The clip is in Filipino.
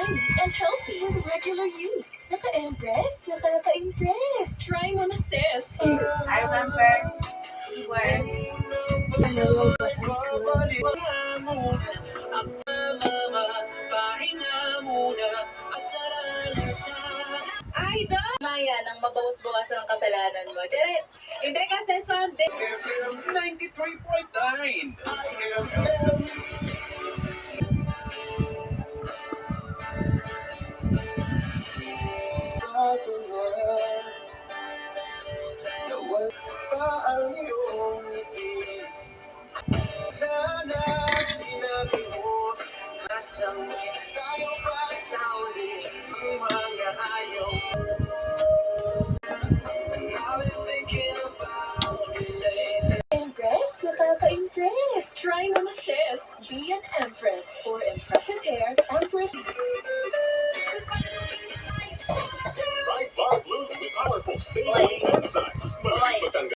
shiny and healthy with regular use. Naka-impress? Nakaka-impress. Try mo na, sis. I remember where Maya nang mabawas-bawasan ang kasalanan mo. Charit! Hindi kasi Sunday. 93.9. Ang iyong ngiti. Sana sinabi mo, nasang tayo pa sa uli. Ang mga ayaw. I've been thinking about it lately. Impress? Nakaka-impress. Try mo na, sis. Be an empress for impressive hair. Empress. By Bar Blue with powerful stay enzymes. Boy.